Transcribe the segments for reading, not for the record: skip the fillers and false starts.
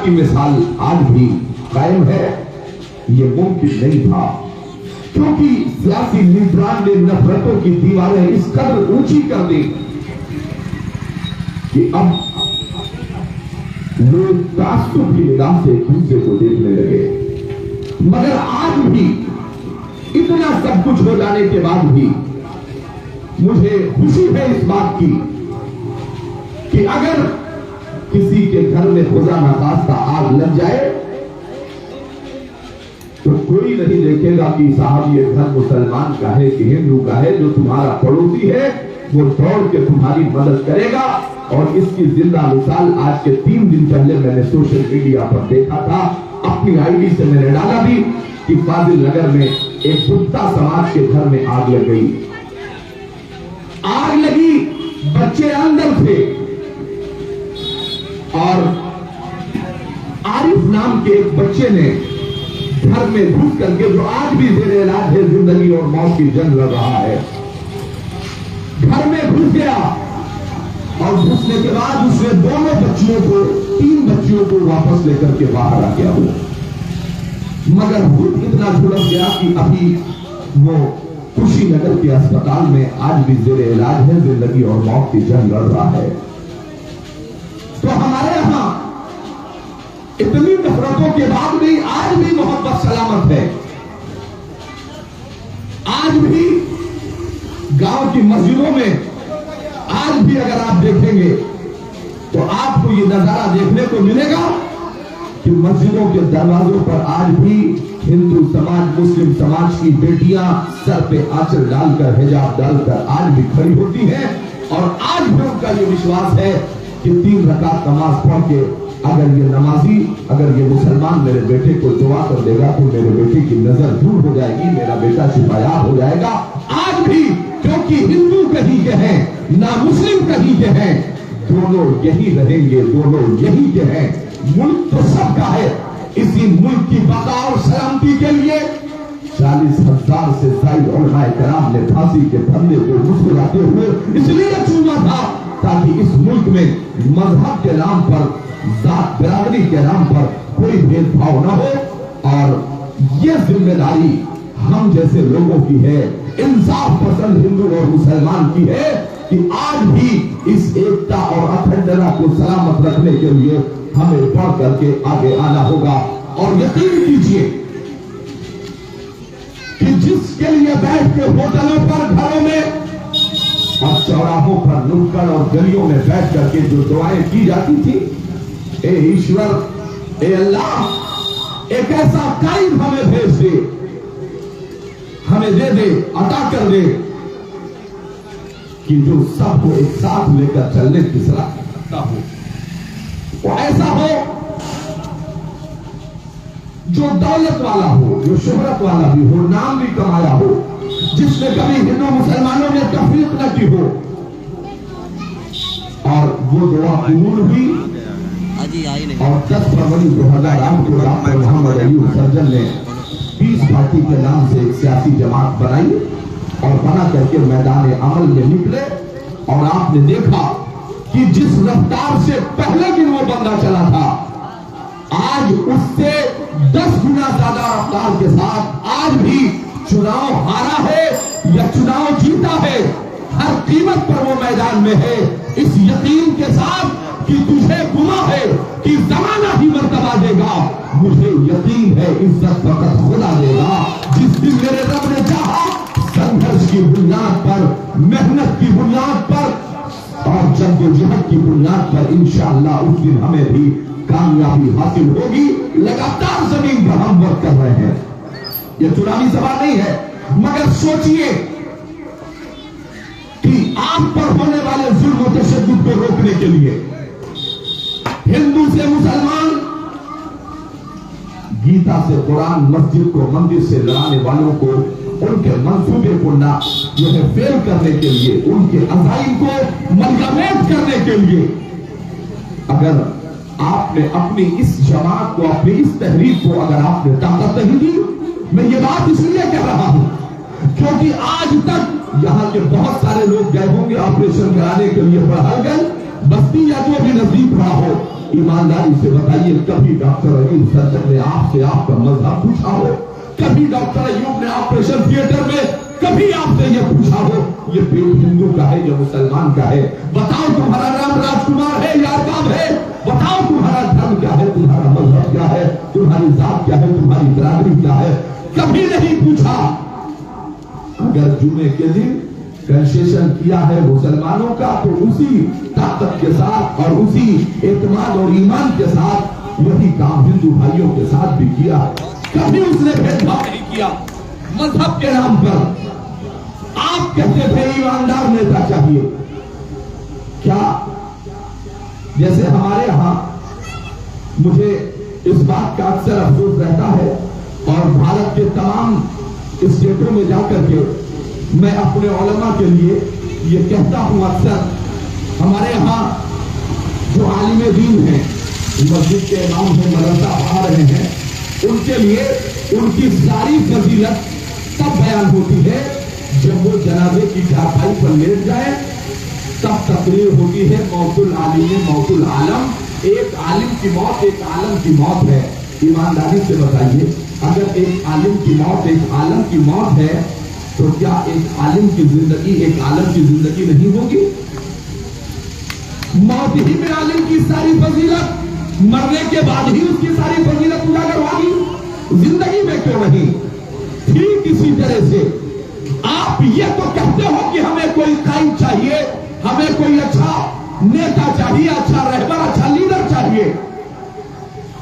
کی مثال آج بھی قائم ہے. یہ ممکن نہیں تھا کیونکہ سیاسی لیڈران نے نفرتوں کی دیواریں اس قدر اونچی کر دی کہ اب لوگ تعصب کی نگاہ سے ایک دوسرے کو دیکھنے لگے. مگر آج بھی اتنا سب کچھ ہو جانے کے بعد بھی مجھے خوشی ہے اس بات کی کہ اگر کسی کے گھر میں خدا نخواستہ آگ لگ جائے تو کوئی نہیں دیکھے گا کہ صاحب یہ گھر مسلمان کا ہے کہ ہندو کا ہے. جو تمہارا پڑوسی ہے وہ دوڑ کے تمہاری مدد کرے گا. اور اس کی زندہ مثال آج کے 3 دن پہلے میں نے سوشل میڈیا پر دیکھا تھا. اپنی آئی ڈی سے میں نے ڈالا بھی کہ فاضل نگر میں ایک گپتا سماج کے گھر میں آگ لگ گئی. آگ لگی, بچے اندر تھے اور عارف نام کے ایک بچے نے گھر میں گھس کر کے, جو آج بھی زیر علاج ہے, زندگی اور موت کی جنگ لڑ رہا ہے, گھر میں گھس گیا اور گھسنے کے بعد اس نے دونوں بچیوں کو, 3 بچیوں کو واپس لے کر کے باہر آ گیا ہو. مگر خود اتنا جھلس گیا کہ ابھی وہ خوشی نگر کے اسپتال میں آج بھی زیر علاج ہے, زندگی اور موت کی جنگ لڑ رہا ہے. تو ہمارے یہاں اتنی نفرتوں کے بعد بھی آج بھی محبت سلامت ہے. آج بھی گاؤں کی مسجدوں میں آج بھی اگر آپ دیکھیں گے تو آپ کو یہ نظارہ دیکھنے کو ملے گا کہ مسجدوں کے دروازوں پر آج بھی ہندو سماج, مسلم سماج کی بیٹیاں سر پہ آنچل ڈال کر, حجاب ڈال کر آج بھی کھڑی ہوتی ہیں. اور آج بھی ان کا یہ وشواس ہے کہ 3 رکعت نماز پڑھ کے اگر یہ نمازی, اگر یہ مسلمان میرے بیٹے کو دعا کر دے گا تو میرے بیٹے کی نظر دور ہو جائے گی, میرا بیٹا شفایاب ہو جائے گا. آج بھی کیونکہ ہندو کہیں کے ہیں نہ مسلم کہیں کے ہیں, دونوں یہی رہیں گے, دونوں یہی کے ہیں. ملک تو سب کا ہے. اسی ملک کی بقا اور سلامتی کے لیے 40,000 سے زائد علماء کرام نے پھانسی کے پھندے کو مسکراتے ہوئے اس لیے چوما تھا تاکہ اس ملک میں مذہب کے نام پر, ذات برادری کے نام پر کوئی بھید بھاؤ نہ ہو. اور یہ ذمہ داری ہم جیسے لوگوں کی ہے, انصاف پسند ہندو اور مسلمان کی ہے کہ آج بھی اس ایکتا اور اکھنڈتا کو سلامت رکھنے کے لیے ہمیں بڑھ کر کے آگے آنا ہوگا. اور یقین کیجئے کہ جس کے لیے بیٹھ کے ہوٹلوں پر, گھروں میں اور چوراہوں پر, نکڑ اور گلیوں میں بیٹھ کر کے جو دعائیں کی جاتی تھی, اے ایشور, اے اللہ, ایک ایسا قائد ہمیں بھیج دے, ہمیں دے دے, عطا کر دے کہ جو سب کو ایک ساتھ لے کر چلنے کی صلاح رکھتا ہو. وہ ایسا ہو جو دولت والا ہو, جو شہرت والا بھی ہو, نام بھی کمایا ہو, جس نے کبھی ہندو مسلمانوں نے تفریق نہ کی ہو. اور وہ دعا قبول ہوئی اور 10 فروری 2008 کو ڈاکٹر محمد ایوب سرجن نے پیس پارٹی کے نام سے ایک سیاسی جماعت بنائی اور بنا کر کے میدان عمل میں نکلے. اور آپ نے دیکھا کہ جس رفتار سے پہلے دن وہ بندہ چلا تھا, آج اس سے 10 گنا زیادہ رفتار کے ساتھ آج بھی چناؤ ہارا ہے یا چناؤ جیتا ہے, ہر قیمت پر وہ میدان میں ہے, اس یقین کے ساتھ کہ تجھے گما ہے کہ زمانہ ہی مرتبہ دے گا. مجھے یقین ہے عزت فقط خدا دے گا. جس دن میرے رب نے چاہا, سنگھرش کی بنیاد پر, محنت کی بنیاد پر اور جنگ و جہاد کی بنیاد پر انشاءاللہ اس دن ہمیں بھی کامیابی حاصل ہوگی. لگاتار زمین پر ہم ورک کر رہے ہیں, یہ چناوی سوال نہیں ہے. مگر سوچئے کہ آپ پر ہونے والے ظلم و تشدد کو روکنے کے لیے ہندو سے مسلمان, گیتا سے قرآن, مسجد کو مندر سے لڑانے والوں کو ان کے منصوبے کو نہ جو ہے فیل کرنے کے لیے, ان کے عزائم کو ملغمت کرنے کے لیے, اگر آپ نے اپنی اس جماعت کو, اپنی اس تحریک کو اگر آپ نے طاقت نہیں دی, میں یہ بات اس لیے کہہ رہا ہوں کیونکہ آج تک یہاں کے بہت سارے لوگ گئے ہوں گے آپریشن کرانے کے لیے بڑھا گئے, بستی یا جو بھی نزدیک رہا ہو, ایمانداری سے بتائیے کبھی ڈاکٹر ایوب سرجن نے آپ سے آپ کا مذہب پوچھا ہو؟ کبھی ڈاکٹر ایوب نے آپریشن تھیٹر میں کبھی آپ سے یہ پوچھا ہو یہ پیٹ ہندو کا ہے یا مسلمان کا ہے؟ بتاؤ تمہارا نام راج کمار ہے یا ارباب ہے؟ بتاؤ تمہارا دھرم کیا ہے، تمہارا مذہب کیا ہے، تمہاری ذات کیا ہے، تمہاری برادری کیا ہے؟ کبھی نہیں پوچھا۔ اگر جمعے کے دن کنسیشن کیا ہے مسلمانوں کا تو اسی طاقت کے ساتھ اور اسی اعتماد اور ایمان کے ساتھ وہی کام ہندو بھائیوں کے ساتھ بھی کیا ہے۔ کبھی اس نے بھید بھاؤ نہیں کیا مذہب کے نام پر۔ آپ کہتے تھے ایماندار نیتا چاہیے، کیا جیسے ہمارے ہاں مجھے اس بات کا اکثر افسوس رہتا ہے اور بھارت کے تمام اسٹیٹوں میں جا کر کے میں اپنے علماء کے لیے یہ کہتا ہوں، اکثر ہمارے ہاں جو عالم دین ہیں، مسجد کے امام ہیں، مدرسہ پڑھا رہے ہیں، ان کے لیے ان کی ساری فضیلت تب بیان ہوتی ہے جب وہ جنازے کی چارپائی پر لیٹ جائے، تب تقریر ہوتی ہے موت العالم موت العالم، ایک عالم کی موت ایک عالم کی موت ہے۔ ایمانداری سے بتائیے اگر ایک عالم کی موت ایک عالم کی موت ہے تو کیا ایک عالم کی زندگی ایک عالم کی زندگی نہیں ہوگی؟ موت ہی میں عالم کی ساری فضیلت، مرنے کے بعد ہی اس کی ساری فضیلت اجاگر ہوگی، زندگی میں کیوں نہیں؟ ٹھیک اسی طرح سے آپ یہ تو کہتے ہو کہ ہمیں کوئی قائد چاہیے، ہمیں کوئی اچھا نیتا چاہیے، اچھا رہبر، اچھا لیڈر چاہیے،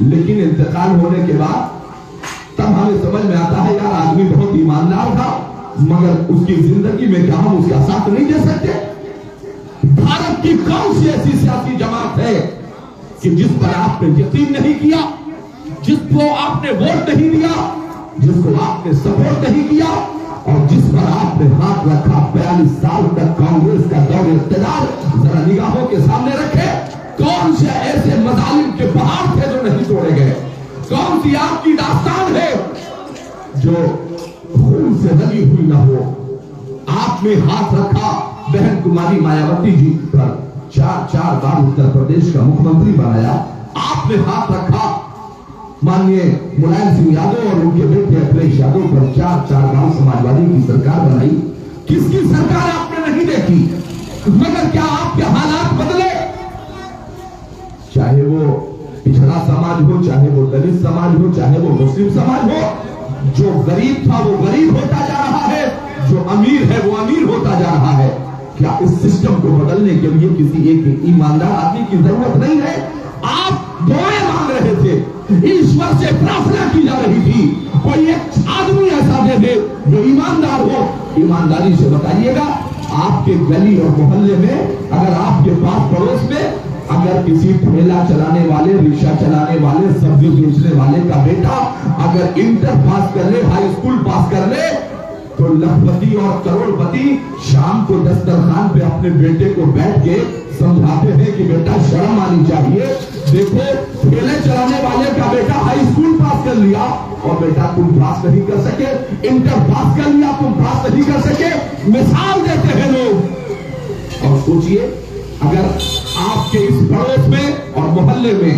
لیکن انتقال ہونے کے بعد تب ہمیں سمجھ میں آتا ہے یار آدمی بہت ایماندار تھا مگر اس کی زندگی میں کیا ہم اس کا ساتھ نہیں دے سکتے؟ بھارت کی کون سی ایسی سیاسی جماعت ہے کہ جس پر آپ نے یقین نہیں کیا، جس کو آپ نے ووٹ نہیں دیا، جس کو آپ نے سپورٹ نہیں کیا اور جس پر آپ نے ہاتھ رکھا؟ 42 سال تک کانگریس کا دور اقتدار ذرا نگاہوں کے سامنے رکھے، کون سے ایسے مظالم کے پہاڑ تھے جو نہیں توڑے گئے؟ کون سی آپ کی داستان ہے جو خون سے لگی ہوئی نہ ہو؟ آپ نے ہاتھ رکھا بہن کماری مایاوتی جی پر، چار بار اتر پردیش کا مکھ منتری بنایا، آپ نے ہاتھ رکھا مانیے ملائم سنگھ یادو اور ان کے بیٹے اکھلیش یادو پر، چار بار سماجوادی کی سرکار بنائی۔ کس کی سرکار آپ نے نہیں دیکھی؟ مگر کیا آپ کے حالات بدلے؟ چاہے وہ پچھڑا سماج ہو، چاہے وہ دلت سماج ہو، چاہے وہ مسلم سماج ہو، جو غریب تھا وہ غریب ہوتا جا رہا ہے، جو امیر ہے وہ امیر ہوتا جا رہا ہے۔ کیا اس سسٹم کو بدلنے کے لیے کسی ایک ایماندار آدمی کی ضرورت نہیں ہے؟ آپ دعائیں مانگ رہے تھے، ایشور سے پرارتھنا کی جا رہی تھی کوئی ایک آدمی ایسا دے دے جو ایماندار ہو۔ ایمانداری سے بتائیے گا آپ کے گلی اور محلے میں، اگر آپ کے پاس پڑوس میں اگر کسی ٹھیلا چلانے والے، رکشہ چلانے والے، سبزی بیچنے والے کا بیٹا اگر انٹر پاس کر لے، ہائی اسکول پاس کر لے تو لکھپتی اور کروڑ پتی شام کو دسترخوان پہ اپنے بیٹے کو بیٹھ کے سمجھاتے ہیں کہ بیٹا شرم آنی چاہیے، دیکھو ٹھیلے چلانے والے کا بیٹا ہائی اسکول پاس کر لیا اور بیٹا تم پاس نہیں کر سکے، انٹر پاس کر لیا تم پاس نہیں کر سکے، مثال دیتے ہیں لوگ۔ اور سوچئے اگر آپ کے اس پڑوس میں اور محلے میں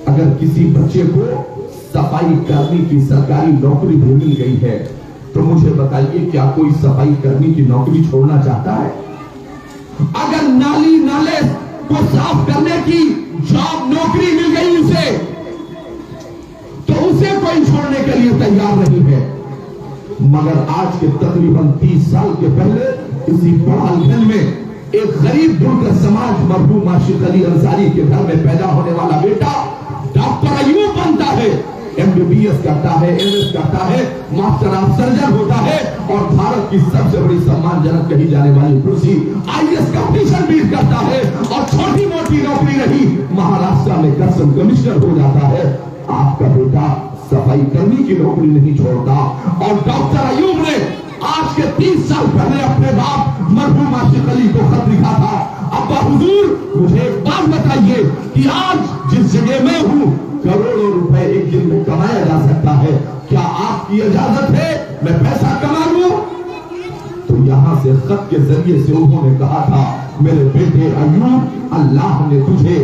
اگر کسی بچے کو صفائی کرنے کی سرکاری نوکری بھی مل گئی ہے تو مجھے بتائیے کیا کوئی صفائی کرنے کی نوکری چھوڑنا چاہتا ہے؟ اگر نالی نالے کو صاف کرنے کی جاب نوکری مل گئی اسے تو اسے کوئی چھوڑنے کے لیے تیار نہیں ہے۔ مگر آج کے تقریباً 30 سال کے پہلے اسی پڑھال گھر میں ایک غریب بنکر سماج مرحوم عاشق علی انصاری کے گھر میں پیدا ہونے والا بیٹا ڈاکٹر ایوب بنتا ہے، MBBS کرتا ہے، MS کرتا ہے، ماسٹر آف سرجن ہوتا ہے اور بھارت کی سب سے بڑی سمان جنک کہی جانے والی کرسی IAS کمپٹیشن بیٹ کرتا ہے اور چھوٹی موٹی نوکری نہیں مہاراشٹر میں کسٹم کمشنر ہو جاتا ہے۔ آپ کا بیٹا صفائی کرنے کی نوکری نہیں چھوڑتا اور ڈاکٹر ایوب نے آج کے 30 سال پہلے اپنے باپ مرحوم عاشق علی کو خط لکھا تھا، ابا حضور مجھے ایک بات بتائیے کہ آج جس جگہ میں ہوں کروڑوں روپے ایک دن میں کمایا جا سکتا ہے، کیا آپ کی اجازت ہے میں پیسہ کما لوں؟ تو یہاں سے خط کے ذریعے سے انہوں نے کہا تھا میرے بیٹے ایوب اللہ نے تجھے